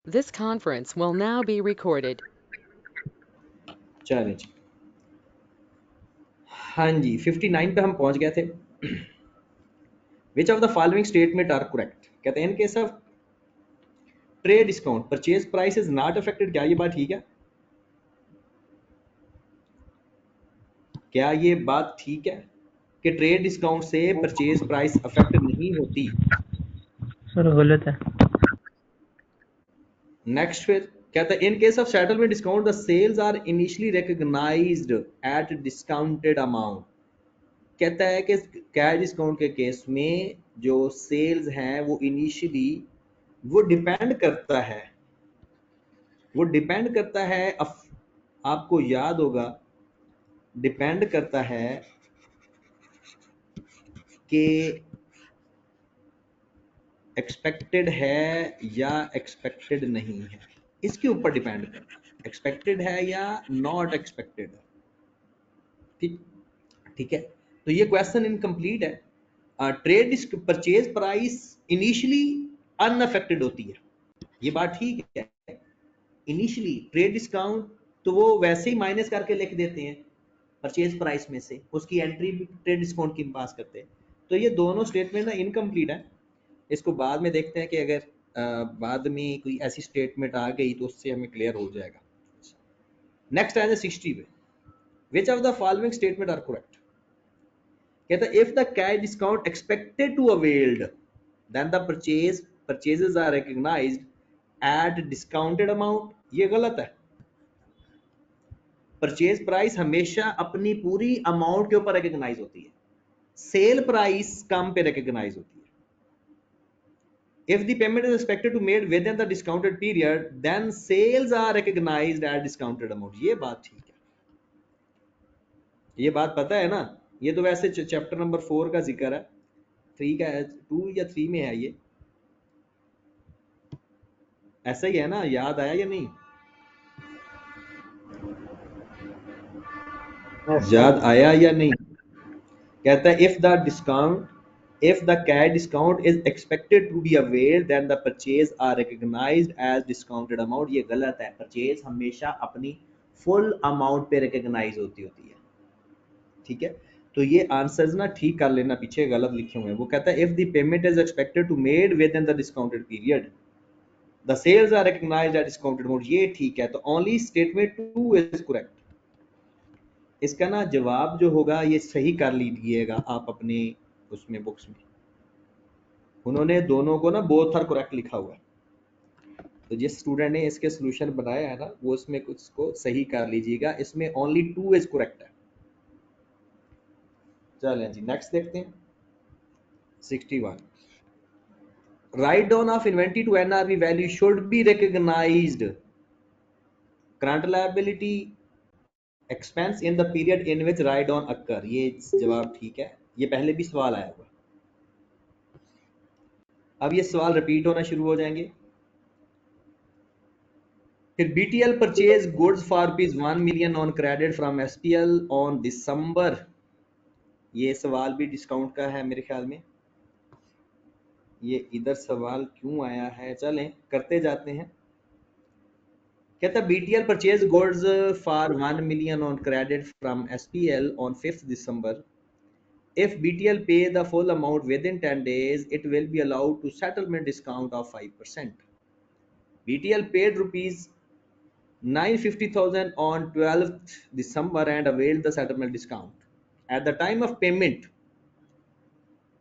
This conference will now be recorded. चलें जी। हाँ जी, 59 पे हम पहुंच गए थे। Which of the following statement are correct? कहते हैं in case of trade discount purchase price is not affected. क्या ये बात ठीक है? क्या ये बात ठीक है कि ट्रेड डिस्काउंट से परचेज प्राइस अफेक्ट नहीं होती? सर गलत है। नेक्स्ट फिर कहता है in case of settlement discount the sales are initially recognised at discounted amount. कहता है कि कैश डिस्काउंट के केस में जो सेल्स हैं वो इनिशियली वो डिपेंड करता है आपको याद होगा, डिपेंड करता है कि एक्सपेक्टेड है या एक्सपेक्टेड नहीं है, इसके ऊपर डिपेंड करता है, एक्सपेक्टेड है या नॉट एक्सपेक्टेड है। ठीक ठीक है, तो ये क्वेश्चन इनकम्प्लीट है। Trade purchase price initially unaffected होती है, ये बात ठीक है। इनिशियली ट्रेड डिस्काउंट तो वो वैसे ही माइनस करके लिख देते हैं परचेज प्राइस में से, उसकी एंट्री भी ट्रेड डिस्काउंट की पास करते हैं। तो ये दोनों स्टेटमेंट ना इनकम्प्लीट है। इसको बाद में देखते हैं कि अगर बाद में कोई ऐसी स्टेटमेंट आ गई तो उससे हमें क्लियर हो जाएगा। नेक्स्ट है 60 पे, which of the following statement are correct? कहता है if the cash discount expected to availed then the purchases are recognised at discounted amount. ये गलत है। परचेज प्राइस हमेशा अपनी पूरी अमाउंट के ऊपर रिकॉग्नाइज होती है, सेल प्राइस कम पे रिकॉग्नाइज होती है। If the payment is expected to made within the discounted period, then sales are recognized at discounted amount। ये बात ठीक है, ये बात पता है ना। ये तो वैसे चैप्टर नंबर 4 का जिक्र है, 3 का 2 या 3 में है ये, ऐसा ही है ना, याद आया या नहीं? याद आया या नहीं? कहता है if the cash discount is expected to be availed then the purchase are recognized as discounted amount। ये गलत है, परचेज हमेशा अपनी फुल अमाउंट पे रिकॉग्नाइज होती है। ठीक है, तो ये आंसर्स ना ठीक कर लेना, पीछे गलत लिखे हुए हैं। वो कहता है if the payment is expected to made within the discounted period the sales are recognised at discounted amount. ये ठीक है, तो ओनली स्टेटमेंट 2 इज करेक्ट। इसका ना जवाब जो होगा ये सही कर लीजिएगा आप अपने उसमें बुक्स में, उन्होंने दोनों को ना बोथ आर करेक्ट लिखा हुआ है। तो जिस स्टूडेंट ने इसके सॉल्यूशन बनाया है ना वो इसमें कुछ को सही कर लीजिएगा, इसमें ओनली 2 इज करेक्ट है। चलें जी नेक्स्ट देखते हैं 61। Write down of inventory to NRV value should be recognized current liability expense in the period in which write down occur। ये जवाब ठीक है, ये पहले भी सवाल आया हुआ। अब ये सवाल रिपीट होना शुरू हो जाएंगे। फिर BTL purchase goods for ₹1 million on credit from SPL on December. ये सवाल भी डिस्काउंट का है मेरे ख्याल में, ये इधर सवाल क्यों आया है, चलें करते जाते हैं। कहता BTL purchase goods for 1 million on credit from SPL on 5th December। If BTL pay the full amount within 10 days, it will be allowed to settlement discount of 5%। BTL paid rupees 950,000 on 12th December and availed the settlement discount. At the time of payment,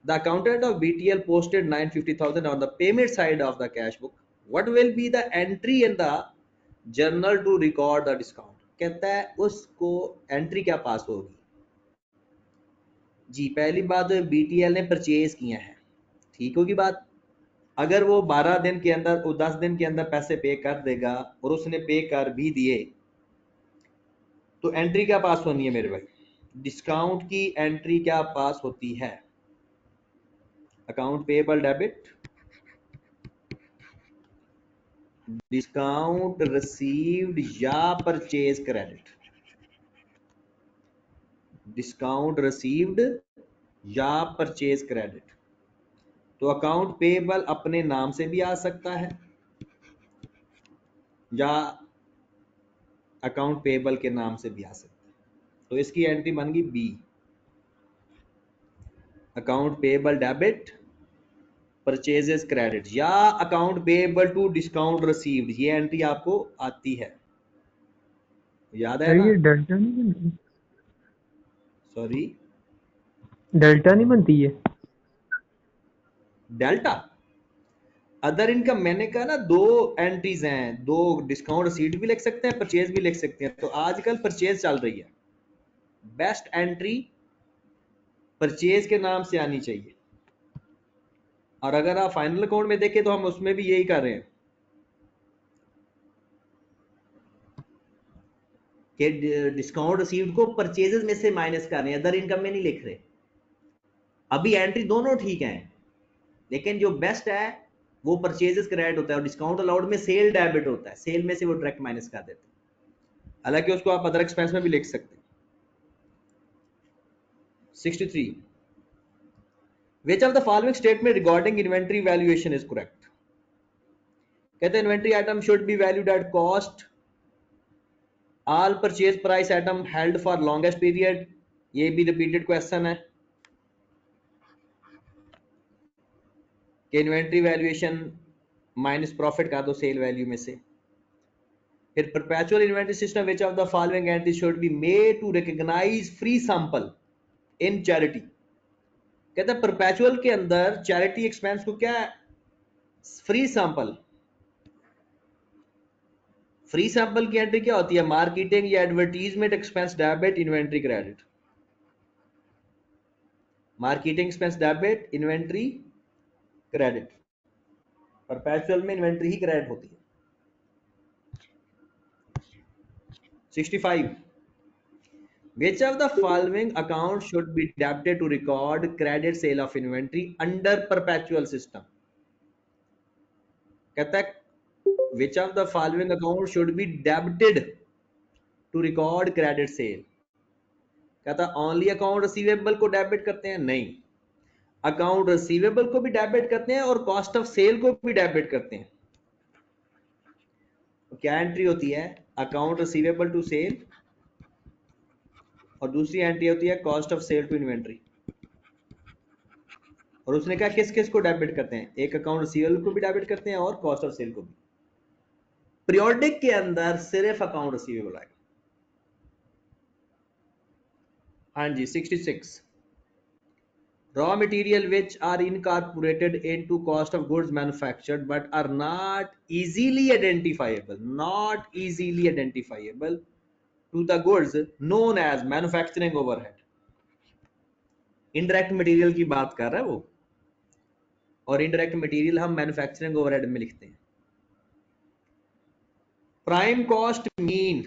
the accountant of BTL posted 950,000 on the payment side of the cash book। What will be the entry in the journal to record the discount? कहता है उसको entry क्या pass होगी जी? पहली बात BTL ने purchase किया है, ठीक होगी बात। अगर वो 12 दिन के अंदर, वो 10 दिन के अंदर पैसे पे कर देगा और उसने पे कर भी दिए तो एंट्री क्या पास होनी है मेरे भाई? डिस्काउंट की एंट्री क्या पास होती है? Account payable debit, discount received या परचेज क्रेडिट। डिस्काउंट रिसीव्ड या परचेज क्रेडिट। तो अकाउंट पेएबल अपने नाम से भी आ सकता है या अकाउंट पेबल के नाम से भी आ सकता है। तो इसकी एंट्री बन गई B, account payable debit, purchases credit, या account payable to discount received, ये एंट्री आपको आती है, याद है सर ना? ये डेल्टा नहीं बनती? सॉरी, डेल्टा नहीं बनती ये? डेल्टा अदर इनकम, मैंने कहा ना दो एंट्रीज हैं, दो डिस्काउंट रिसीट भी लिख सकते हैं, परचेज भी लिख सकते हैं। तो आजकल परचेज चल रही है, बेस्ट एंट्री परचेज के नाम से आनी चाहिए। और अगर आप फाइनल अकाउंट में देखें तो हम उसमें भी यही कर रहे हैं कि डिस्काउंट रिसीव्ड को परचेजेस में से माइनस कर रहे हैं, अदर इनकम में नहीं लिख रहे। अभी एंट्री दोनों ठीक है, लेकिन जो बेस्ट है वो परचेजेस क्रेडिट होता है और डिस्काउंट अलाउड में सेल डेबिट होता है, सेल में से वो डायरेक्ट माइनस कर देते हैं। हालांकि उसको आप अदर एक्सपेंस में भी लिख सकते हैं। 63, which of the following statement regarding inventory valuation is correct? कहते हैं inventory item should be valued at cost, all purchase price item held for longest period, ये भी रिपीटेड क्वेश्चन है कि इन्वेंट्री वैल्यूएशन माइनस प्रॉफिट का दो cell value में से। फिर perpetual inventory system, which of the following entry should be made to recognise free sample in charity. कहते हैं परपेचुअल के अंदर चैरिटी एक्सपेंस को क्या, फ्री सैंपल, फ्री सैंपल की एंट्री क्या होती है, मार्केटिंग या advertisement expense debit inventory credit, marketing expense debit inventory credit, perpetual में इन्वेंट्री ही क्रेडिट होती है। 65, which of the following account should be debited to record credit sale of inventory under perpetual system? कहता है which of the following account should be debited to record credit sale? कहता है only account receivable को debit करते हैं, नहीं, account receivable को भी डेबिट करते हैं और कॉस्ट ऑफ सेल को भी डेबिट करते हैं। तो क्या एंट्री होती है, अकाउंट रिसीवेबल टू सेल, और दूसरी एंट्री होती है cost of sale to inventory. और उसने कहा किस किस को डेबिट करते हैं, एक अकाउंट रिसीवेबल को भी डेबिट करते हैं और कॉस्ट ऑफ सेल को भी। पीरियोडिक के अंदर सिर्फ अकाउंट रिसीवेबल आएगा। हाँ जी, 66, raw material which are incorporated into cost of goods manufactured but are not easily identifiable, not easily identifiable to the goods known as manufacturing overhead। Indirect material की बात कर रहा है वो, और इनडायरेक्ट मटेरियल हम मैन्युफैक्चरिंग ओवरहेड में लिखते हैं। Prime cost mean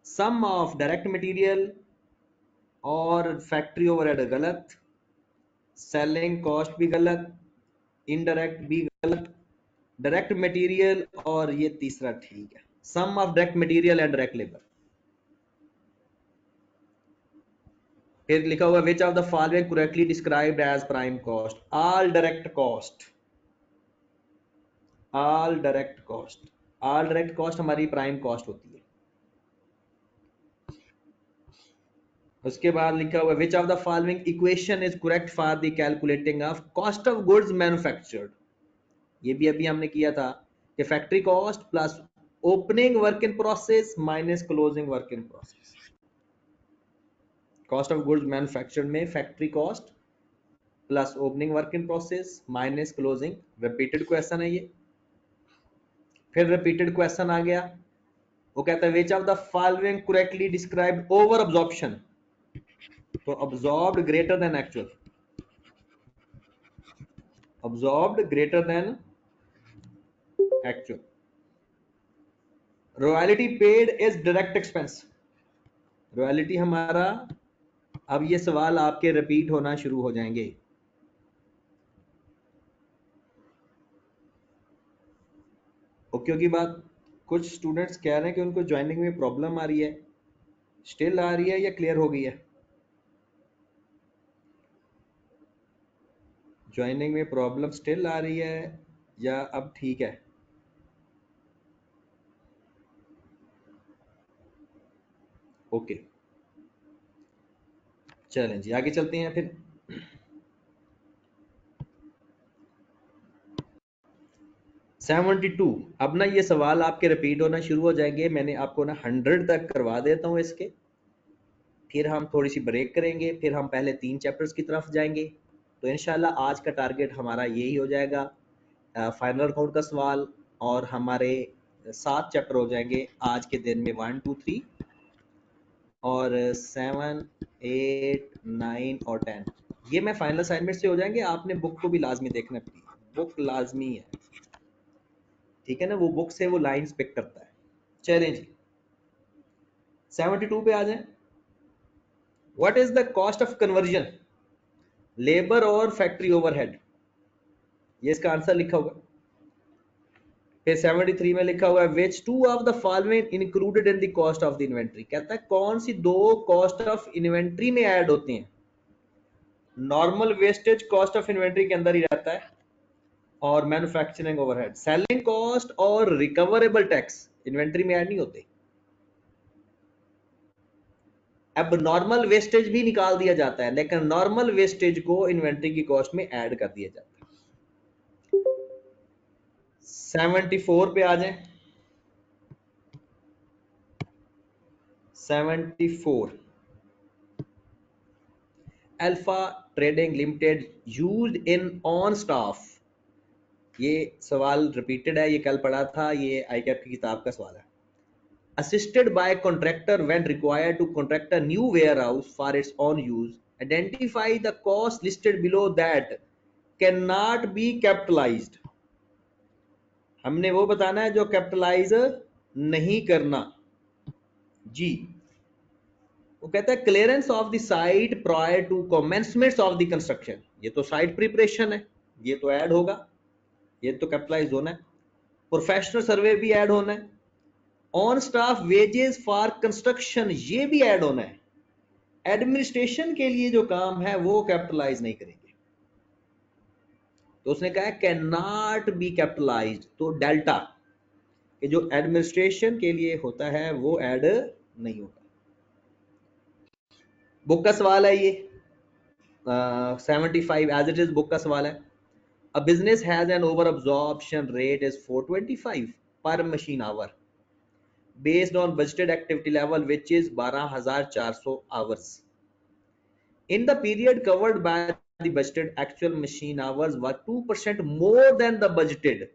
sum of direct material और फैक्ट्री ओवरहेड गलत, सेलिंग कॉस्ट भी गलत, इनडायरेक्ट भी गलत, डायरेक्ट मटेरियल और ये तीसरा ठीक है, sum of direct material and direct labour. फिर लिखा हुआ which of the following correctly described as prime cost, all direct cost, all direct cost, all direct cost हमारी प्राइम कॉस्ट होती है। उसके बाद लिखा हुआ which of the following equation is correct for the calculating of cost of goods manufactured, ये भी अभी हमने किया था कि factory cost plus opening work in process minus closing work in process. Cost of goods manufactured में factory cost plus opening work in process minus closing, repeated question है ये। फिर रिपीटेड क्वेश्चन आ गया, वो कहता है which of the following correctly described over absorption, तो absorbed greater than actual, absorbed greater than actual. Royalty paid is direct expense, royalty हमारा, अब ये सवाल आपके रिपीट होना शुरू हो जाएंगे। ओके की बात, कुछ स्टूडेंट्स कह रहे हैं कि उनको ज्वाइनिंग में प्रॉब्लम आ रही है, स्टिल आ रही है या क्लियर हो गई है? ज्वाइनिंग में प्रॉब्लम स्टिल आ रही है या अब ठीक है? ओके, चलें जी आगे चलते हैं फिर। Seventy two. अब ना ये सवाल आपके रिपीट होना शुरू हो जाएंगे, मैंने आपको ना 100 तक करवा देता हूँ इसके, फिर हम थोड़ी सी ब्रेक करेंगे, फिर हम पहले 3 चैप्टर्स की तरफ जाएंगे। तो इंशाल्लाह आज का टारगेट हमारा यही हो जाएगा, फाइनल अकाउंट का सवाल, और हमारे 7 चैप्टर हो जाएंगे आज के दिन में, 1 2 3 और 7 8 9 और 10। ये मैं फाइनल असाइनमेंट से हो जाएंगे। आपने बुक को भी लाजमी देखना, प्लीज बुक लाजमी है, ठीक है ना, वो बुक से वो लाइंस पिक करता है। चलें जी 72 पे आ जाएं। What is the cost of conversion, labour और फैक्ट्री ओवरहेड, ये इसका आंसर लिखा हुआ है। फिर 73 में लिखा हुआ है which two of the following included in the cost of the inventory, कहता है कौन सी दो कॉस्ट ऑफ इन्वेंट्री में ऐड होती हैं। Normal wastage cost of inventory के अंदर ही रहता है, और मैन्युफैक्चरिंग ओवरहेड, सेलिंग कॉस्ट और रिकवरेबल टैक्स इन्वेंट्री में ऐड नहीं होते। अब नॉर्मल वेस्टेज भी निकाल दिया जाता है, लेकिन नॉर्मल वेस्टेज को इन्वेंट्री की कॉस्ट में ऐड कर दिया जाता है। 74 पे आ जाएं। 74 alpha trading limited used in on staff, ये सवाल रिपीटेड है, ये कल पढ़ा था, ये आईकैप की किताब का सवाल है। assisted by contractor when required to contract a new warehouse for its own use, identify the cost listed below that cannot be capitalized, हमने वो बताना है जो कैपिटलाइज नहीं करना जी। वो कहता है clearance of the site prior to commencement of the construction, ये तो साइट प्रिपरेशन है, ये तो ऐड होगा, ये तो कैपिटलाइज होना है। प्रोफेशनल सर्वे भी ऐड होना है। On staff wages for construction, ये भी ऐड होना है। एडमिनिस्ट्रेशन के लिए जो काम है वो कैपिटलाइज नहीं करेंगे, तो उसने कहा कैन नॉट बी कैपिटलाइज्ड, तो डेल्टा कि जो एडमिनिस्ट्रेशन के लिए होता है वो ऐड नहीं होगा। बुक का सवाल है ये 75 एज इट इज बुक का सवाल है। A business has an over absorption rate is 425 पर machine our based on budgeted activity level which is 12,400 hours. In the period covered by the budgeted, actual machine hours were 2% more than the budgeted.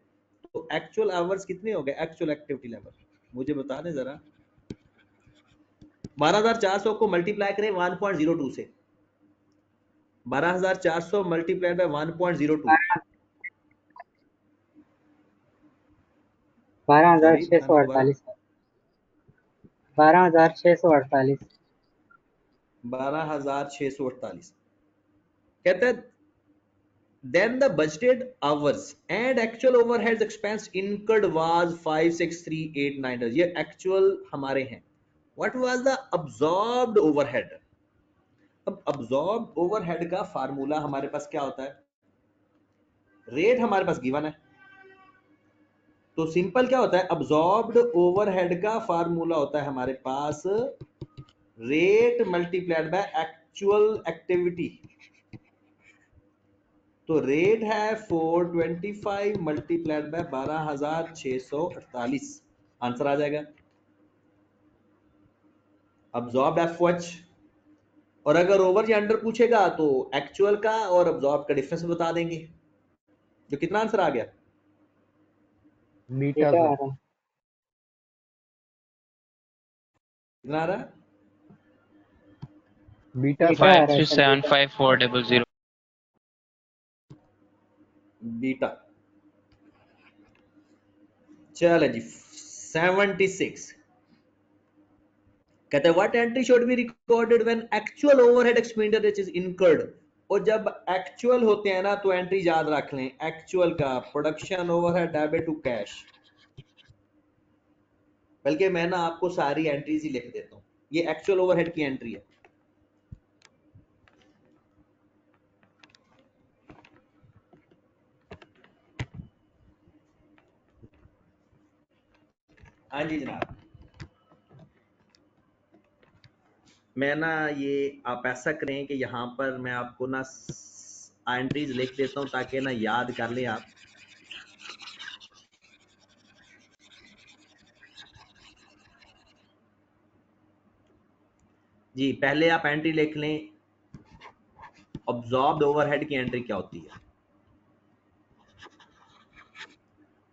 तो actual hours कितने हो गए, actual activity level मुझे बता दें जरा। 12,400 को मल्टीप्लाई करें 1.02 से, 12,400 मल्टीप्लाइड बाय 1.02, सॉरी बताना दोबारा, 12,648 12,648 12,648। कहता है then the budgeted hours and actual overheads expense incurred was 56389, ये actual हमारे हैं। what was the absorbed overhead, अब absorbed overhead का फार्मूला हमारे पास क्या होता है, रेट हमारे पास गिवन है, तो सिंपल क्या होता है, absorbed overhead का फार्मूला होता है हमारे पास rate multiplied by actual activity, तो रेट है 425 मल्टीप्लाइड बाय 12,648, आंसर आ जाएगा अब्जॉर्ब एफओएच। और अगर ओवर या अंडर पूछेगा तो एक्चुअल का और अब्जॉर्ब का डिफरेंस बता देंगे। जो कितना आंसर आ गया, बीटा बीटा आ सर, रहा है। कितना आ रहा है, बीटा बीटा सर, आ रहा है सर, बीटा 5375,400. बीटा। चलो जी 76 कहते हैं what entry should be recorded when actual overhead expenditure is incurred, और जब एक्चुअल होते हैं ना तो एंट्री याद रख लें, एक्चुअल का production overhead debit to cash, बल्कि मैं ना आपको सारी एंट्रीज ही लिख देता हूं, ये एक्चुअल ओवरहेड की एंट्री है। हाँ जी जनाब, मैं ना ये आप ऐसा करें कि यहाँ पर मैं आपको ना एंट्रीज लिख देता हूँ ताकि ना याद कर लें आप। जी पहले आप एंट्री लिख लें, अब्जॉर्ब्ड ओवरहेड की एंट्री क्या होती है,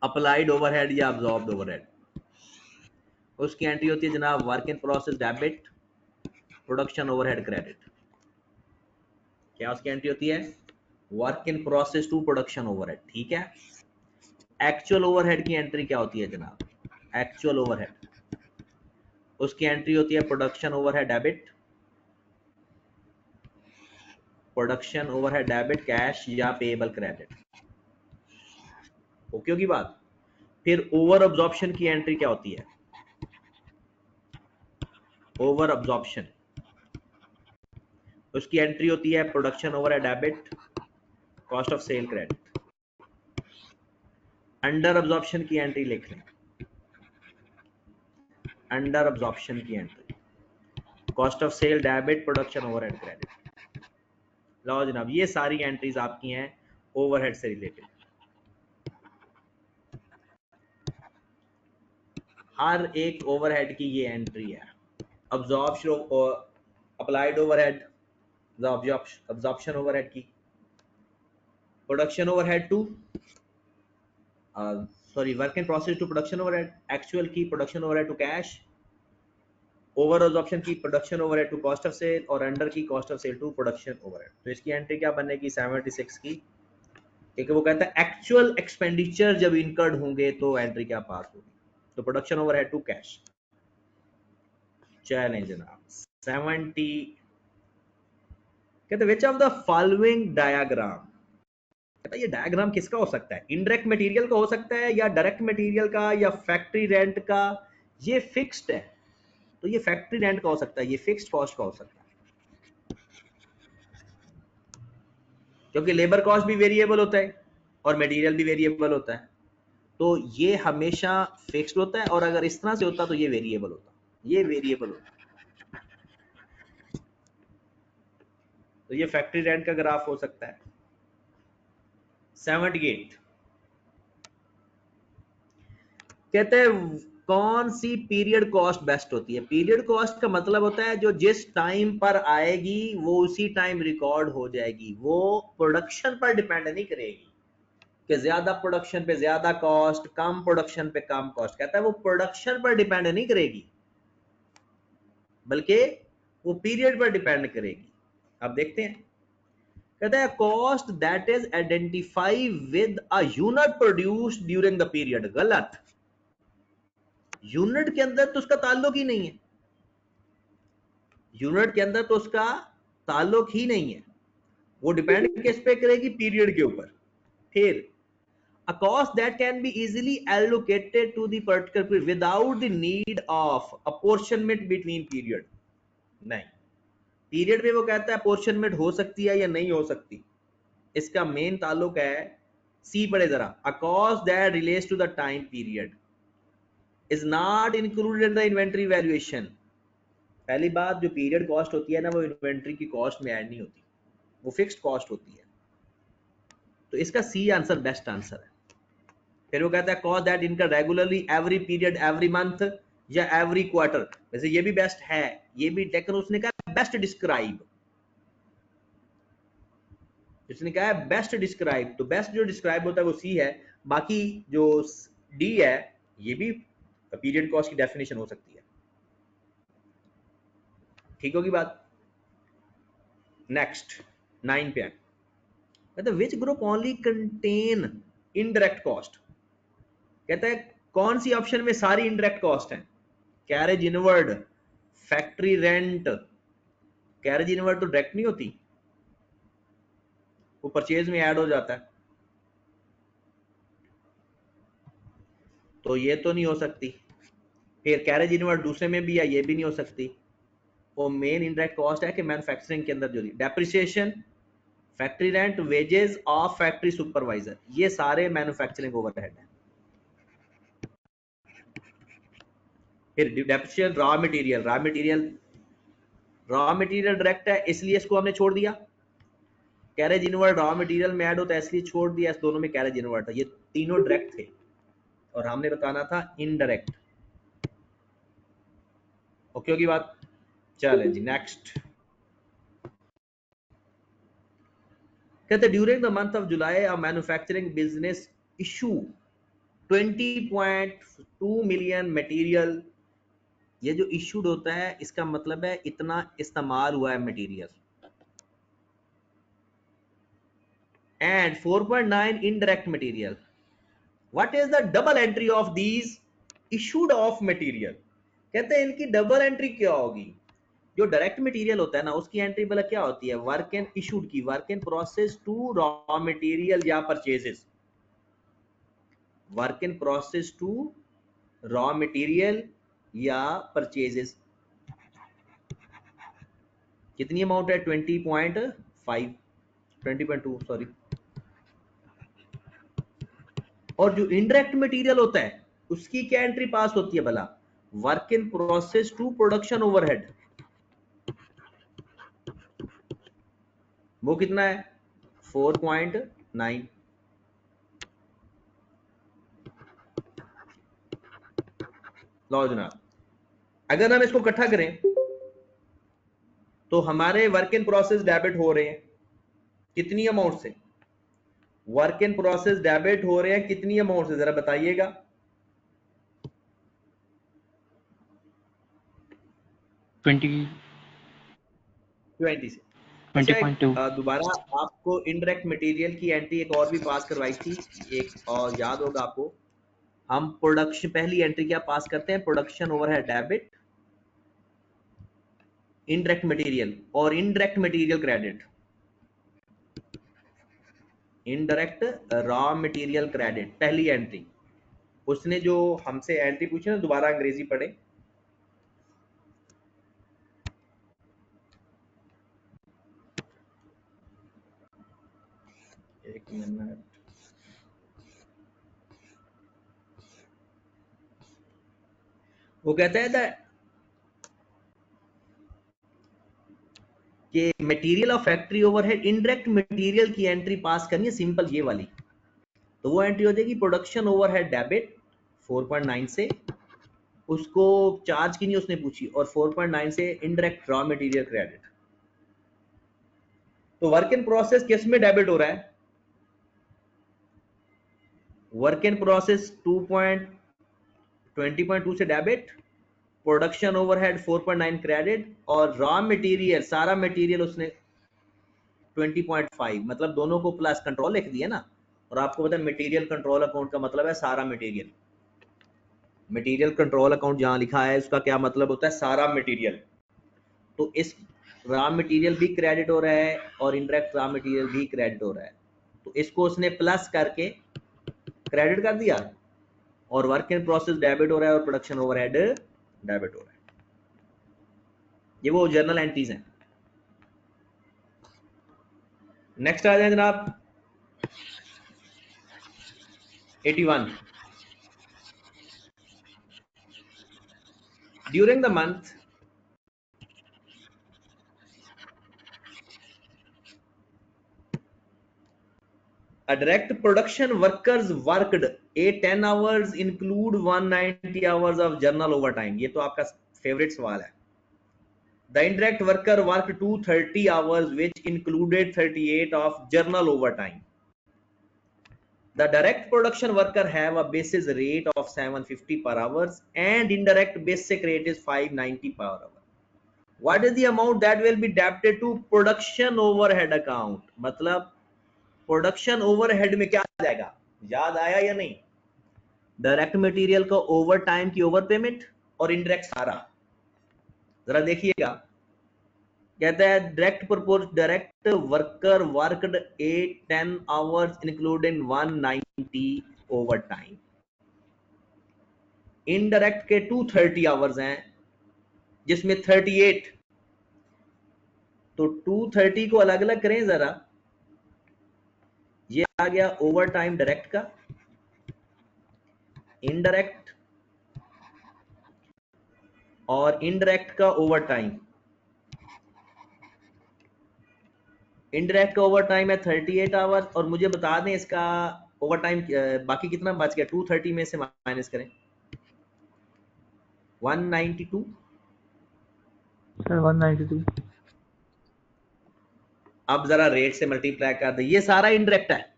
अप्लाइड ओवरहेड या अब्जॉर्ब्ड ओवरहेड। उसकी एंट्री होती है जनाब work in process debit, production overhead credit. क्या उसकी एंट्री होती है, work in process to production overhead, ठीक है। एक्चुअल ओवरहेड की एंट्री क्या होती है जनाब, एक्चुअल ओवरहेड, उसकी एंट्री होती है production overhead debit, production overhead debit cash या पेएबल क्रेडिट। ओके होगी बात। फिर ओवर अब्जॉर्प्शन की एंट्री क्या होती है, ओवर अब्जॉर्प्शन, उसकी एंट्री होती है production overhead debit, cost of sale credit. Under absorption की एंट्री लिख लें, अंडर अब्जॉर्प्शन की entry cost of sale debit, production overhead credit. लो जनाब ये सारी एंट्रीज आपकी हैं ओवरहेड से रिलेटेड। हर एक ओवरहेड की ये एंट्री है, absorption, applied overhead, absorption overhead की, production overhead to sorry work in process to production overhead, actual की production overhead to cash, over absorption की production overhead to cost of sale, और under की cost of sale to production overhead. तो इसकी entry क्या बनेगी 76 की, क्योंकि वो कहता है एक्चुअल एक्सपेंडिचर जब इनकर्ड होंगे तो एंट्री क्या पास होगी, तो प्रोडक्शन ओवरहेड टू कैश। चलें जनाब 70 कहते विच ऑफ द फॉलोइंग डायग्राम, कहता ये डायग्राम किसका हो सकता है, इनडायरेक्ट मटेरियल का हो सकता है या डायरेक्ट मटेरियल का या फैक्ट्री रेंट का। ये फिक्स्ड है तो ये फैक्ट्री रेंट का हो सकता है, ये फिक्स्ड कॉस्ट का हो सकता है, क्योंकि लेबर कॉस्ट भी वेरिएबल होता है और मटेरियल भी वेरिएबल होता है, तो ये हमेशा फिक्स्ड होता है, और अगर इस तरह से होता तो ये वेरिएबल होता, ये वेरिएबल होता। तो ये फैक्ट्री रेंट का ग्राफ हो सकता है। 78 कहते हैं कौन सी पीरियड कॉस्ट बेस्ट होती है। पीरियड कॉस्ट का मतलब होता है जो जिस टाइम पर आएगी वो उसी टाइम रिकॉर्ड हो जाएगी, वो प्रोडक्शन पर डिपेंड नहीं करेगी कि ज्यादा प्रोडक्शन पे ज्यादा कॉस्ट, कम प्रोडक्शन पे कम कॉस्ट। कहता है वो प्रोडक्शन पर डिपेंड नहीं करेगी बल्कि वो पीरियड पर डिपेंड करेगी। अब देखते हैं, कहता है cost that is identify with a unit produced during the period. गलत, यूनिट के अंदर तो उसका ताल्लुक ही नहीं है, यूनिट के अंदर तो उसका ताल्लुक ही नहीं है, वो डिपेंड किस पे करेगी, पीरियड के ऊपर। फिर a cost that can be easily allocated to the particular period without the need of apportionment between period। नहीं, पीरियड में वो कहता है अपॉर्शनमेंट हो सकती है या नहीं हो सकती, इसका मेन ताल्लुक है, सी पढ़े जरा, a cost that relates to the time period is not included in the inventory valuation। पहली बात, जो पीरियड कॉस्ट होती है ना वो इन्वेंट्री की कॉस्ट में ऐड नहीं होती, वो फिक्स्ड कॉस्ट होती है, तो इसका सी आंसर बेस्ट आंसर है। फिर वो कहता है कॉस्ट दैट इनकर regularly every period every month या एवरी क्वार्टर। वैसे ये भी बेस्ट है, ये भी, लेकिन उसने कहा बेस्ट डिस्क्राइब, उसने कहा है बेस्ट डिस्क्राइब, तो बेस्ट जो डिस्क्राइब होता है वो सी है, बाकी जो डी है ये भी पीरियड कॉस्ट की डेफिनेशन हो सकती है। ठीक होगी बात। नेक्स्ट 9 पे कहता है which group only contain indirect cost. कहता है कौन सी ऑप्शन में सारी इनडायरेक्ट कॉस्ट है, carriage inward, factory rent. Carriage inward तो डायरेक्ट नहीं होती, वो परचेज में ऐड हो जाता है, तो ये तो नहीं हो सकती। फिर कैरेज इनवर्ड दूसरे में भी है, ये भी नहीं हो सकती। वो मेन इनडायरेक्ट कॉस्ट है कि मैन्युफैक्चरिंग के अंदर जो depreciation, factory rent, wages of factory supervisor, ये सारे मैन्युफैक्चरिंग ओवरहेड है। फिर depreciation raw material, raw material direct है इसलिए इसको हमने छोड़ दिया, कैरेज इनवर्ड रॉ मटेरियल में ऐड होता है इसलिए छोड़ दिया, इस दोनों में कैरेज इनवर्ड था, ये तीनों डायरेक्ट थे और हमने बताना था इनडायरेक्ट। ओके होगी बात? चलें जी नेक्स्ट। कहते during the month of July a manufacturing business issue 20.2 million material. ये जो इशूड होता है इसका मतलब है इतना इस्तेमाल हुआ है material, and 4.9 indirect material. What is the double entry of these issued of material? कहते हैं इनकी डबल एंट्री क्या होगी? जो डायरेक्ट मटेरियल होता है ना उसकी एंट्री भला क्या होती है? वर्क इन इशूड की, work in process to raw material या purchases, work in process to raw material या परचेजेस। कितनी अमाउंट है? 20.5 20.2 सॉरी। और जो इनडायरेक्ट मटेरियल होता है उसकी क्या एंट्री पास होती है भला? Work in process to production overhead, वो कितना है? 4.9। लो जनाब, अगर हम इसको इकट्ठा करें तो हमारे वर्क इन प्रोसेस डेबिट हो रहे हैं कितनी अमाउंट से? वर्क इन प्रोसेस डेबिट हो रहे हैं कितनी अमाउंट से, जरा बताइएगा। 20 20 से। अच्छा 20.2 दोबारा आपको इनडायरेक्ट मटेरियल की एंट्री एक और भी पास करवाई थी, एक और याद होगा आपको। हम प्रोडक्शन पहली एंट्री क्या पास करते हैं? Production overhead debit, indirect material और indirect material credit, indirect raw material credit पहली एंट्री। उसने जो हमसे एंट्री पूछी ना, दोबारा अंग्रेजी पढ़े। एक मिनट, वो कहता है कि material of factory overhead indirect material की एंट्री पास करनी है सिंपल ये वाली, तो वो एंट्री हो जाएगी प्रोडक्शन ओवरहेड डेबिट 4.9 से, उसको चार्ज की नहीं उसने पूछी, और 4.9 से इनडायरेक्ट रॉ मटेरियल क्रेडिट। तो वर्क इन प्रोसेस किस में डेबिट हो रहा है? वर्क इन प्रोसेस 20.2 से डेबिट, प्रोडक्शन ओवरहेड 4.9 क्रेडिट, और रॉ मटेरियल सारा मटेरियल उसने 20.5, मतलब दोनों को प्लस कंट्रोल लिख दिया ना। और आपको पता है मटेरियल कंट्रोल अकाउंट का मतलब है सारा मटेरियल, मटेरियल कंट्रोल अकाउंट जहां लिखा है उसका क्या मतलब होता है? सारा मटेरियल। तो इस रॉ मटेरियल भी क्रेडिट हो रहा है और इनडायरेक्ट रॉ मटेरियल भी क्रेडिट हो रहा है, तो इसको उसने प्लस करके क्रेडिट कर दिया, और वर्क इन प्रोसेस डेबिट हो रहा है और प्रोडक्शन ओवरहेड डेबिट हो रहा है। ये वो जर्नल एंट्रीज हैं। नेक्स्ट आ जाए जनाब 81। During the month a direct production workers worked a 10 hours include 190 hours of journal overtime। ये तो आपका फेवरेट सवाल है। The indirect worker worked 230 hours which included 38 of journal overtime। The direct production worker have a basis rate of 750 per hours and indirect basic rate is 590 per hour। What is the amount that will be debited to production overhead account? मतलब production overhead में क्या आ जाएगा? याद आया या नहीं? Direct material का over time की ओवर पेमेंट और इनडायरेक्ट सारा। जरा देखिएगा, कहता है direct worker worked 8-10 hours including 190 over time. Indirect के 230 आवर्स हैं जिसमें 38, तो 230 को अलग अलग करें जरा। ये आ गया ओवर टाइम डायरेक्ट का, इनडायरेक्ट और इनडायरेक्ट का ओवर टाइम। इनडायरेक्ट का ओवर टाइम है 38 आवर्स, और मुझे बता दें इसका ओवर टाइम बाकी कितना बच गया, 230 में से माइनस करें 192। सर 192। अब जरा रेट से मल्टीप्लाई कर दे, ये सारा इनडायरेक्ट है।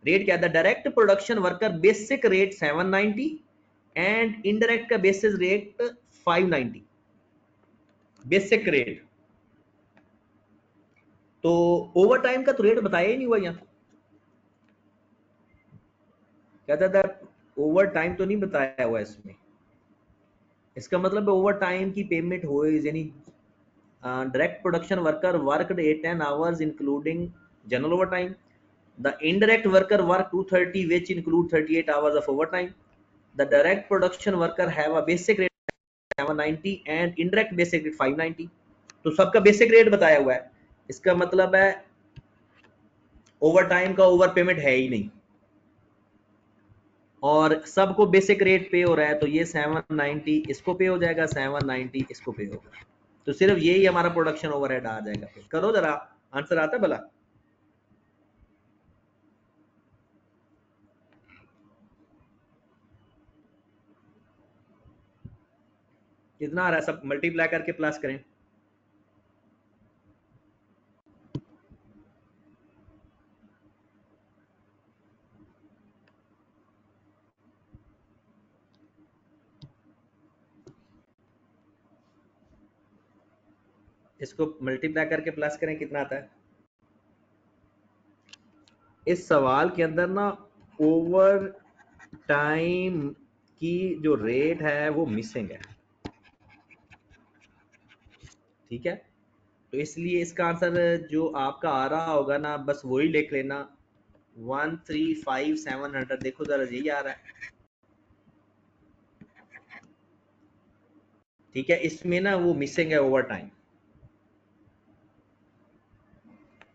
रेट क्या है, direct production worker basic rate 790 and indirect का बेसिस रेट 590 बेसिक रेट। तो ओवर टाइम का तो रेट बताया ही नहीं हुआ यहाँ, कहता था ओवर टाइम तो नहीं बताया हुआ इसमें। इसका मतलब है ओवर टाइम की पेमेंट हो, यानी direct production worker worked 810 hours including general overtime. The indirect worker work 230 which include 38 hours of overtime. The direct production worker have a basic rate 790 and indirect basic rate 590. तो सबका basic rate बताया हुआ है, इसका मतलब है over time का over payment है ही नहीं, और सबको बेसिक रेट पे हो रहा है। तो ये 790 इसको पे हो जाएगा, 790 इसको पे होगा, तो सिर्फ यही हमारा प्रोडक्शन ओवरहेड आ जाएगा। फिर करो जरा, आंसर आता भला? कितना आ रहा है, सब मल्टीप्लाई करके प्लस करें। इसको मल्टीप्लाई करके प्लस करें, कितना आता है? इस सवाल के अंदर ना ओवर टाइम की जो रेट है वो मिसिंग है, ठीक है? तो इसलिए इसका आंसर जो आपका आ रहा होगा ना, बस वही लिख लेना 135,700। देखो जरा, यही आ रहा है, ठीक है? इसमें ना वो मिसिंग है ओवर टाइम,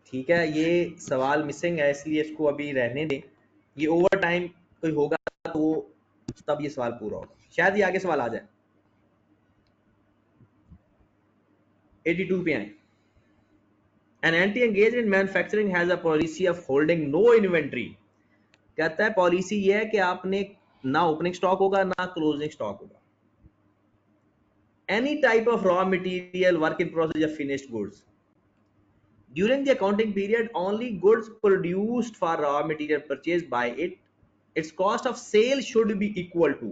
ठीक है? ये सवाल मिसिंग है, इसलिए इसको अभी रहने दें। ये ओवर टाइम कोई होगा तो वो तब ये सवाल पूरा होगा, शायद ये आगे सवाल आ जाए। 82 पे आए। An entity engaged in manufacturing has a policy of holding no inventory. कहता है पॉलिसी ये है कि आपने ना ओपनिंग स्टॉक होगा ना क्लोजिंग स्टॉक होगा। Any type of raw material, work in process या finished goods. During the accounting period, only goods produced for raw material purchased by it, its cost of sale should be equal to.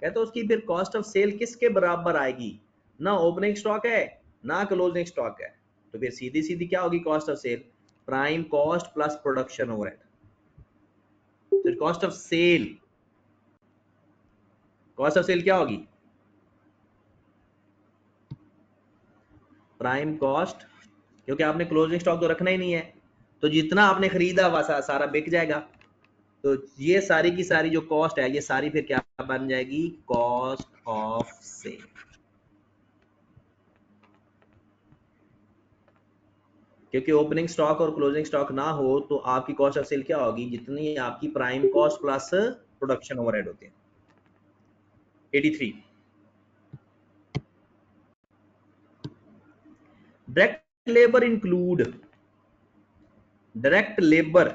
कहते हैं उसकी फिर cost of cell किसके बराबर आएगी? ना opening stock है ना क्लोजिंग स्टॉक है, तो फिर सीधी सीधी क्या होगी cost of sale? Prime cost plus production overhead. तो कॉस्ट ऑफ सेल क्या होगी? प्राइम कॉस्ट, क्योंकि आपने क्लोजिंग स्टॉक तो रखना ही नहीं है, तो जितना आपने खरीदा वह सारा बिक जाएगा। तो ये सारी की सारी जो कॉस्ट है ये सारी फिर क्या बन जाएगी? Cost of sale. क्योंकि ओपनिंग स्टॉक और क्लोजिंग स्टॉक ना हो तो आपकी कॉस्ट ऑफ सेल क्या होगी? जितनी आपकी prime cost plus production overhead होते हैं। 83 direct labour include direct labour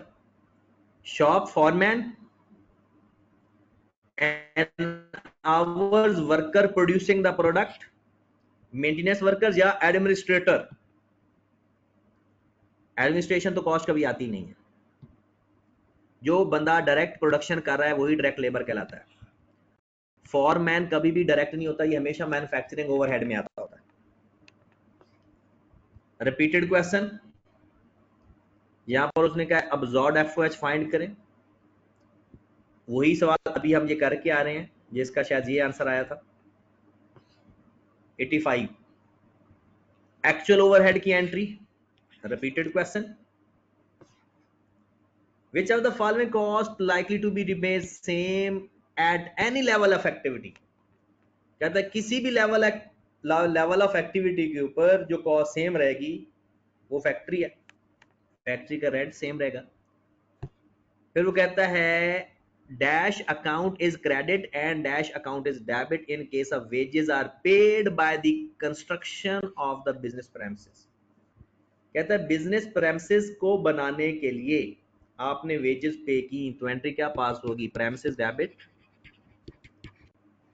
shop foreman and hours worker producing the product, maintenance workers या एडमिनिस्ट्रेटर। एडमिनिस्ट्रेशन तो कॉस्ट कभी आती नहीं है, जो बंदा डायरेक्ट प्रोडक्शन कर रहा है वही डायरेक्ट लेबर कहलाता है। फॉरमैन कभी भी डायरेक्ट नहीं होता, ये हमेशा मैन्युफैक्चरिंग ओवरहेड में आता होता है। रिपीटेड क्वेश्चन, यहां पर उसने कहा अब्सॉर्ब एफओएच फाइंड करें, वही सवाल अभी हम ये करके आ रहे हैं जिसका शायद ये आंसर आया था। 85 एक्चुअल ओवरहेड की entry. Repeated question, which of the following cost likely to be remain same at any level of activity? कहता है किसी भी लेवल ऑफ एक्टिविटी के ऊपर जो कॉस्ट सेम रहेगी वो फैक्ट्री है, फैक्ट्री का रेट सेम रहेगा। फिर वो कहता है dash account is credit and dash account is debit in case of wages are paid by the construction of the business premises. कहता है बिजनेस प्रेमिसेस को बनाने के लिए आपने वेजेस पे की, तो एंट्री क्या पास होगी? Premises debit,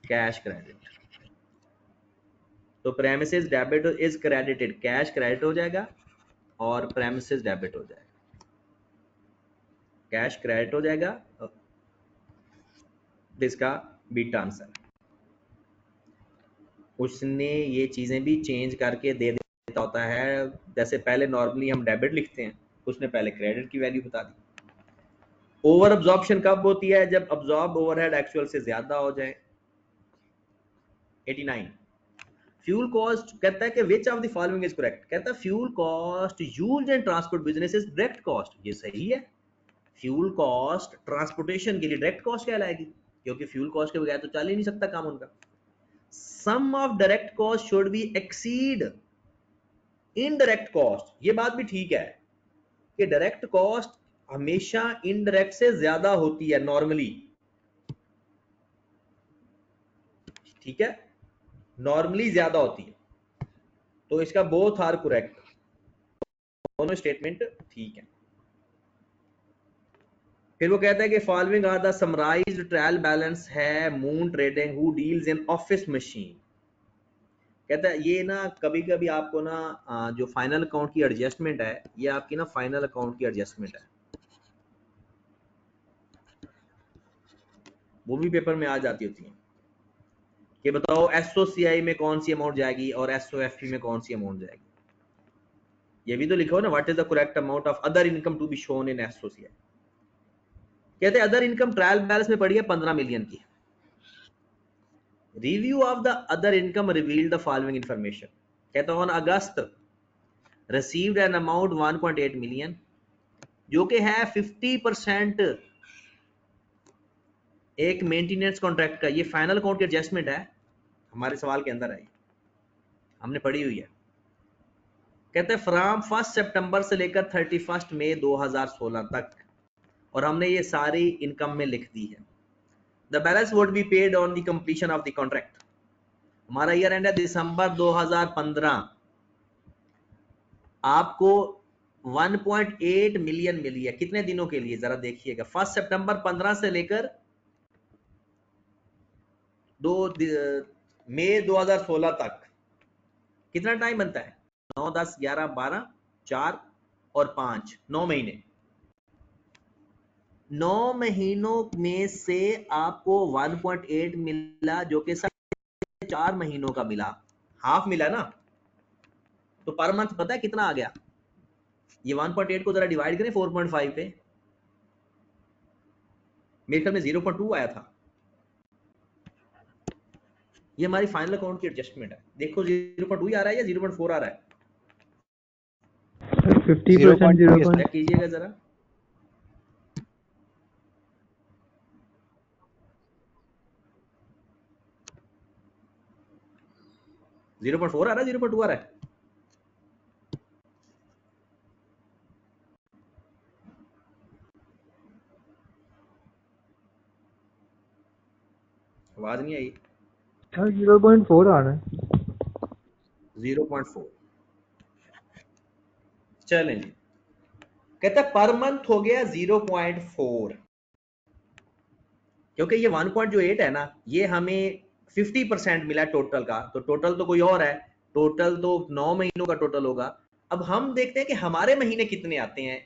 cash credit. तो premises debit is credited, cash credit हो जाएगा और प्रेमिसेस डेबिट हो जाएगा, कैश क्रेडिट हो जाएगा। इसका बीटा आंसर। उसने ये चीजें भी चेंज करके दे देता होता है, जैसे पहले नॉर्मली हम डेबिट लिखते हैं, उसने पहले क्रेडिट की वैल्यू बता दी। ओवर अब्जॉर्प्शन कब होती है? जब अब्जॉर्ब ओवरहेड एक्चुअल से ज्यादा हो जाए। 89 फ्यूल कॉस्ट, कहता है कि विच of the following is correct. कहता है fuel cost used in transport business is direct cost. ये सही है, फ्यूल कॉस्ट ट्रांसपोर्टेशन के लिए डायरेक्ट कॉस्ट कहलाएगी, क्योंकि फ्यूल कॉस्ट के बगैर तो चल ही नहीं सकता काम उनका। Sum of direct cost should be exceed indirect cost. ये बात भी ठीक है कि डायरेक्ट कॉस्ट हमेशा इनडायरेक्ट से ज्यादा होती है नॉर्मली, ठीक है, नॉर्मली ज्यादा होती है। तो इसका बोथ आर करेक्ट, दोनों स्टेटमेंट ठीक है। फिर वो कहता है कि following are the summarized trial balance है Moon trading who deals in office machine. कहता है ये ना कभी कभी आपको ना जो फाइनल अकाउंट की एडजस्टमेंट है, ये आपकी ना फाइनल अकाउंट की एडजस्टमेंट है, वो भी पेपर में आ जाती होती है कि बताओ एसओसीआई में कौन सी अमाउंट जाएगी और एसओएफपी में कौन सी अमाउंट जाएगी। ये भी तो लिखा हो ना, what is the correct amount of other income to be shown in SOCI. कहते हैं अदर इनकम ट्रायल बैलेंस में पड़ी है 15 मिलियन की। Review of the other income revealed the following information. कहता on August received an amount 1.8 million, जो कि है 50% एक मेंटेनेंस कॉन्ट्रैक्ट का। ये फाइनल अकाउंट की एडजस्टमेंट है, हमारे सवाल के अंदर आई, हमने पढ़ी हुई है। कहते हैं फ्रॉम 1 सितंबर से लेकर 31 मई 2016 तक, और हमने ये सारी इनकम में लिख दी है। The balance would be paid on the completion of the contract. हमारा ईयर एंड है दिसंबर 2015, आपको 1.8 मिलियन मिली है। कितने दिनों के लिए जरा देखिएगा, 1 सितंबर 15 से लेकर 2 मई 2016 तक कितना टाइम बनता है? 9, 10, 11, 12, 4 और 5, 9 महीने। 9 महीनों में से आपको 1.8 मिला, जो कि 4 महीनों का मिला, हाफ मिला ना। तो पर मंथ पता है कितना आ गया? ये 1.8 को जरा डिवाइड करें 4.5 पे, मेरे ख्याल में 0.2 आया था। ये हमारी फाइनल अकाउंट की एडजस्टमेंट है। देखो 0.2 आ रहा है या 0.4 आ रहा है? 50% चेक कीजिएगा जरा। जीरो पॉइंट फोर आ रहा है, 0.2 आ रहा है? आवाज नहीं आई। 0.4 आ रहा है। 0.4 चलें जी। कहता है पर मंथ हो गया 0.4, क्योंकि ये 1.8 है ना, ये हमें 50% मिला टोटल का, तो टोटल तो कोई और है, टोटल तो 9 महीनों का टोटल होगा। अब हम देखते हैं कि हमारे महीने कितने आते हैं,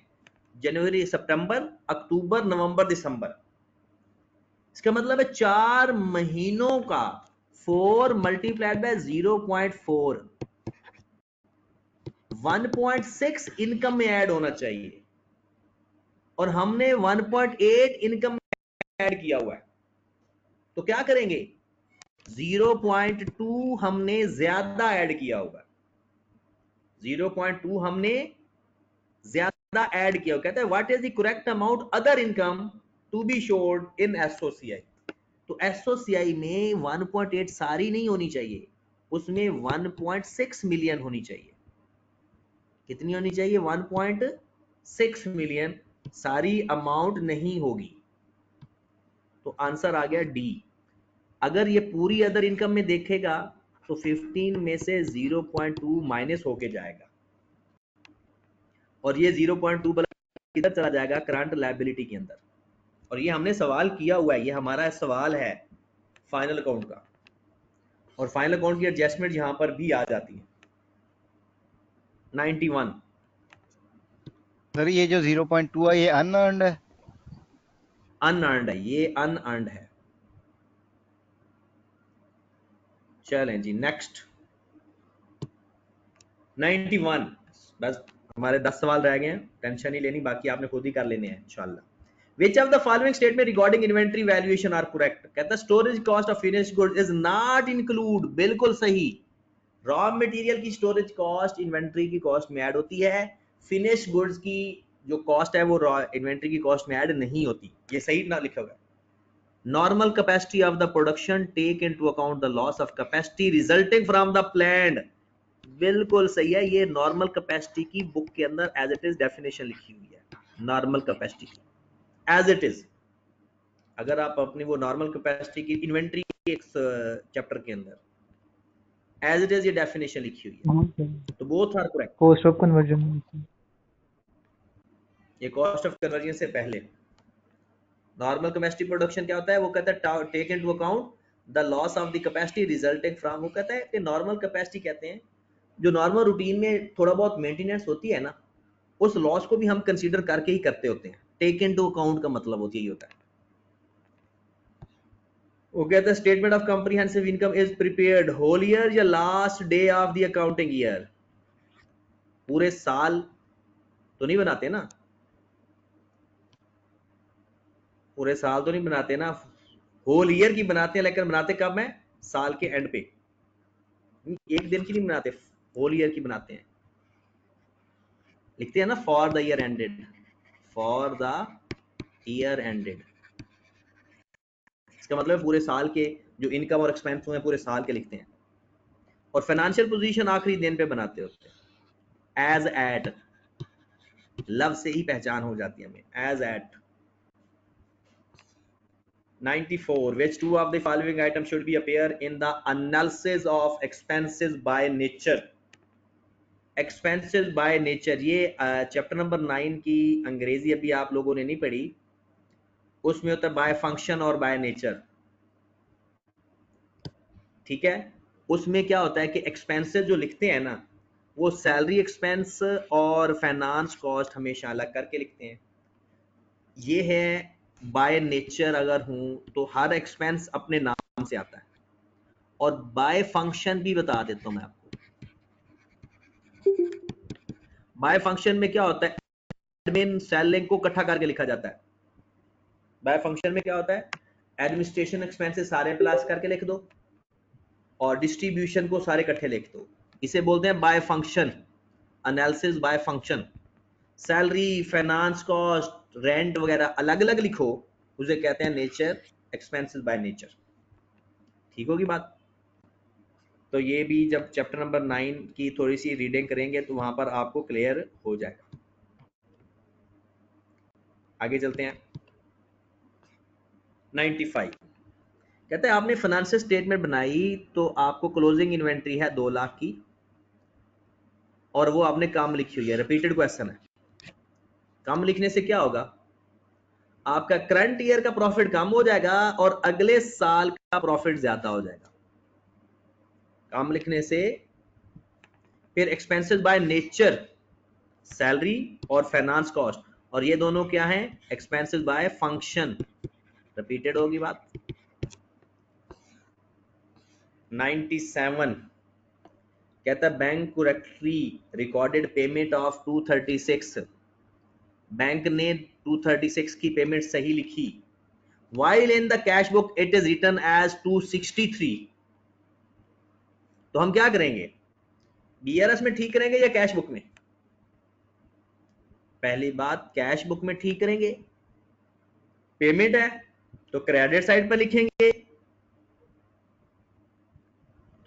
जनवरी, सितंबर, अक्टूबर, नवंबर, दिसंबर। इसका मतलब है 4 महीनों का 4 मल्टीप्लाइड बाय 0.4, 1.6 इनकम में ऐड होना चाहिए, और हमने 1.8 इनकम में ऐड किया हुआ है। तो क्या करेंगे? 0.2 हमने ज्यादा ऐड किया हुआ है, 0.2 हमने ज्यादा ऐड किया। कहते हैं what is the correct amount other income to be showed in SOCI. तो एसओसीआई में 1.8 सारी नहीं होनी चाहिए, उसमें 1.6 मिलियन होनी चाहिए। कितनी होनी चाहिए? 1.6 मिलियन, सारी अमाउंट नहीं होगी। तो आंसर आ गया डी। अगर ये पूरी अदर इनकम में देखेगा तो 15 में से 0.2 माइनस होके जाएगा। और ये 0.2 किधर चला जाएगा, करंट लायबिलिटी के अंदर। और ये हमने सवाल किया हुआ है, ये हमारा सवाल है फाइनल अकाउंट का, और फाइनल अकाउंट की एडजस्टमेंट यहां पर भी आ जाती है। 91 सर ये जो 0.2 है ये अनअर्न्ड है? अनअर्न्ड है, ये अनअर्न्ड है। चलें जी नेक्स्ट 91। बस हमारे 10 सवाल रह गए हैं, टेंशन नहीं लेनी, बाकी आपने खुद ही कर लेने हैं इंशाल्लाह। Which of the following statement regarding inventory valuation are correct? कहता है storage cost of finished goods is not include, बिल्कुल सही। रॉ मटेरियल की स्टोरेज कॉस्ट इन्वेंट्री की कॉस्ट में ऐड होती है, फिनिश गुड्स की जो कॉस्ट है वो रॉ इन्वेंट्री की कॉस्ट में ऐड नहीं होती। ये सही ना लिखा हुआ। Normal capacity of the production take into account the loss of capacity resulting from the planned, बिल्कुल सही है। ये नॉर्मल कैपेसिटी की बुक के अंदर एज इट इज डेफिनेशन लिखी हुई है, नॉर्मल कैपेसिटी की एज इट इज। अगर आप अपनी वो नॉर्मल कैपेसिटी की इन्वेंट्री एक चैप्टर के अंदर एज इट इज ये डेफिनेशन लिखी हुई है, तो both are correct. Cost of conversion, ये कॉस्ट ऑफ कन्वर्जन से पहले नॉर्मल कैपेसिटी प्रोडक्शन क्या होता है, वो कहता है take into account the loss of the capacity resulting from, वो कहता है कि नॉर्मल कैपेसिटी कहते हैं जो नॉर्मल रूटीन में थोड़ा बहुत मेंटेनेंस होती है ना, उस लॉस को भी हम कंसीडर करके ही करते होते हैं। टेक इनटू अकाउंट का मतलब होती है होता है। वो कहता है statement of comprehensive income is prepared whole year या last day of the accounting year. पूरे साल तो नहीं बनाते ना, पूरे साल तो नहीं बनाते ना, होल ईयर की बनाते हैं, लेकिन बनाते कब है, साल के एंड पे, एक दिन की नहीं बनाते, होल ईयर की बनाते हैं। लिखते हैं ना for the year ended, for the year ended, इसका मतलब पूरे साल के जो इनकम और एक्सपेंस हुए पूरे साल के लिखते हैं। और फाइनेंशियल पोजीशन आखिरी दिन पे बनाते होते हैं। एज एट, लव से ही पहचान हो जाती है हमें, as eight. 94 which two of the following items should be appear in the analysis of expenses by nature? expenses by nature, ये चैप्टर नंबर 9 की अंग्रेजी अभी आप लोगों ने नहीं पढ़ी, उसमें होता है बाय फंक्शन और बाय नेचर, ठीक है। उसमें क्या होता है कि एक्सपेंसेस जो लिखते हैं ना, वो सैलरी एक्सपेंस और फाइनेंस कॉस्ट हमेशा अलग करके लिखते हैं। ये है बाय नेचर अगर हूं तो हर एक्सपेंस अपने नाम से आता है। और बाय फंक्शन भी बता देता हूं मैं आपको। बाय फंक्शन में क्या होता है, एडमिन सेलिंग को इकट्ठा करके लिखा जाता है। बाय फंक्शन में क्या होता है, एडमिनिस्ट्रेशन एक्सपेंसेस सारे प्लस करके लिख दो और डिस्ट्रीब्यूशन को सारे इकट्ठे लिख दो, इसे बोलते हैं by function, analysis by function. Salary, finance cost, rent वगैरह अलग अलग लिखो, उसे कहते हैं नेचर, एक्सपेंसेस बाय नेचर। ठीक होगी बात। तो ये भी जब चैप्टर नंबर 9 की थोड़ी सी रीडिंग करेंगे तो वहां पर आपको क्लियर हो जाएगा। आगे चलते हैं। 95 कहते हैं आपने फाइनेंशियल स्टेटमेंट बनाई तो आपको क्लोजिंग इन्वेंट्री है 2 लाख की और वो आपने कम लिखी हुई है। रिपीटेड क्वेश्चन है। कम लिखने से क्या होगा, आपका करंट ईयर का प्रॉफिट कम हो जाएगा और अगले साल का प्रॉफिट ज्यादा हो जाएगा कम लिखने से। फिर एक्सपेंसेस बाय नेचर, सैलरी और फाइनेंस कॉस्ट, और ये दोनों क्या हैं, एक्सपेंसेस बाय फंक्शन। रिपीटेड होगी बात। 97 कहता है bank correctly recorded payment of 236, bank ने 236 की पेमेंट सही लिखी, while in the cash book it is written as 263। तो हम क्या करेंगे, बीआरएस में ठीक करेंगे या कैश बुक में? पहली बात कैश बुक में ठीक करेंगे, पेमेंट है तो क्रेडिट साइड पर लिखेंगे,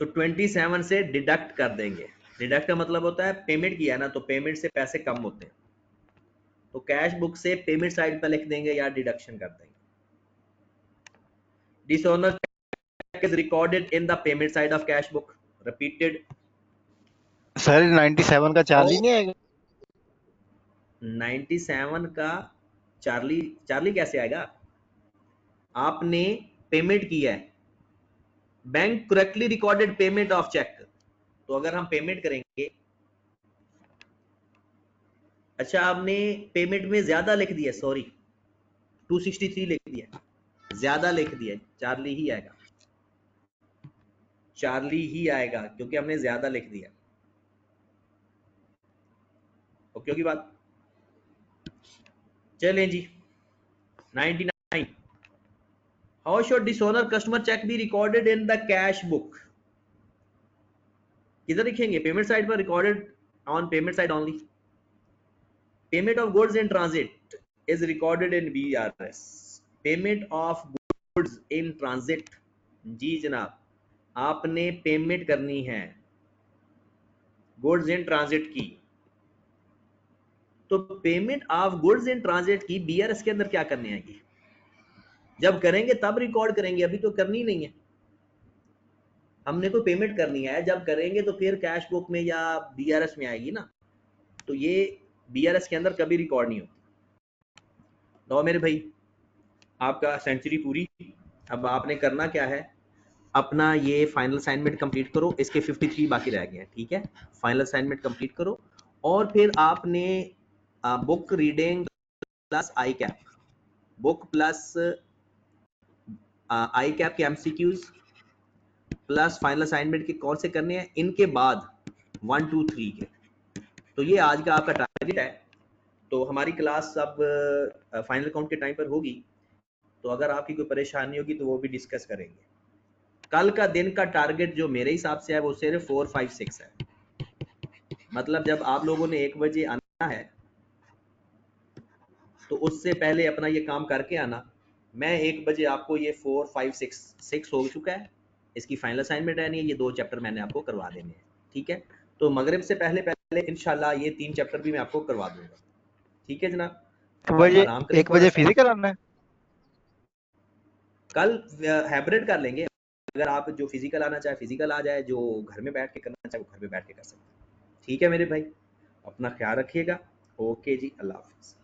तो 27 से डिडक्ट कर देंगे। डिडक्ट का मतलब होता है पेमेंट किया ना तो पेमेंट से पैसे कम होते हैं, तो कैश बुक से पेमेंट साइड पर लिख देंगे या डिडक्शन कर देंगे। Dishonour is recorded in the payment side of cash book। repeated sir 97 का चार्ज ही नहीं आएगा? 97 का चार्ली चार्ली कैसे आएगा? आपने पेमेंट किया है, bank correctly recorded payment of cheque. तो अगर हम पेमेंट करेंगे, अच्छा आपने पेमेंट में ज्यादा लिख दिया, सॉरी 263 लिख दिया, ज्यादा लिख दिया, चार्ली ही आएगा, चार्ली ही आएगा क्योंकि हमने ज्यादा लिख दिया। ओके होगी बात? चलें जी। 99 how should dishonour customer cheque be recorded in the cash book? किधर लिखेंगे? पेमेंट साइड पर, recorded on payment side only. Payment of goods in transit is recorded in BRS। Payment of goods in transit, जी जनाब, आपने payment करनी है goods in transit की, तो payment of goods in transit की BRS के अंदर क्या करने आएगी? जब करेंगे तब रिकॉर्ड करेंगे, अभी तो करनी नहीं है। हमने तो पेमेंट करनी है, जब करेंगे तो फिर कैश बुक में या BRS में आएगी ना, तो ये BRS के अंदर कभी रिकॉर्ड नहीं होती। तो मेरे भाई आपका सेंचुरी पूरी। अब आपने करना क्या है, अपना ये फाइनल असाइनमेंट कंप्लीट करो, इसके 53 बाकी रह गए हैं, ठीक है? फाइनल असाइनमेंट कंप्लीट करो और फिर आपने बुक रीडिंग प्लस आई कैप, बुक प्लस आई कैप के MCQs प्लस फाइनल असाइनमेंट के कौन से करने हैं, इनके बाद 1 2 3 के। तो ये आज का आपका टारगेट है। तो हमारी क्लास अब फाइनल काउंट के टाइम पर होगी, तो अगर आपकी कोई परेशानी होगी तो वो भी डिस्कस करेंगे। कल का दिन का टारगेट जो मेरे हिसाब से है वो सिर्फ 4 5 6 है। मतलब जब आप लोगों ने 1 बजे आना है तो उससे पहले अपना ये काम करके आना। मैं 1 बजे आपको ये 4 5 6 हो चुका है, इसकी फाइनल असाइनमेंट है नहीं, ये 2 चैप्टर मैंने आपको करवा देने हैं, ठीक है? तो मगरिब से पहले पहले इंशाल्लाह ये 3 चैप्टर भी मैं आपको करवा दूंगा, ठीक है जनाब? अब आप आराम करें 1 बजे फिजिकल आना है। कल हाइब्रिड कर लेंगे, अगर आप जो फिजिकल आना चाहे फिजिकल आ जाए, जो घर में बैठ के करना चाहे वो घर में बैठ के कर सकते हैं, ठीक है मेरे भाई? अपना ख्याल रखिएगा। ओके जी, अल्लाह हाफिज।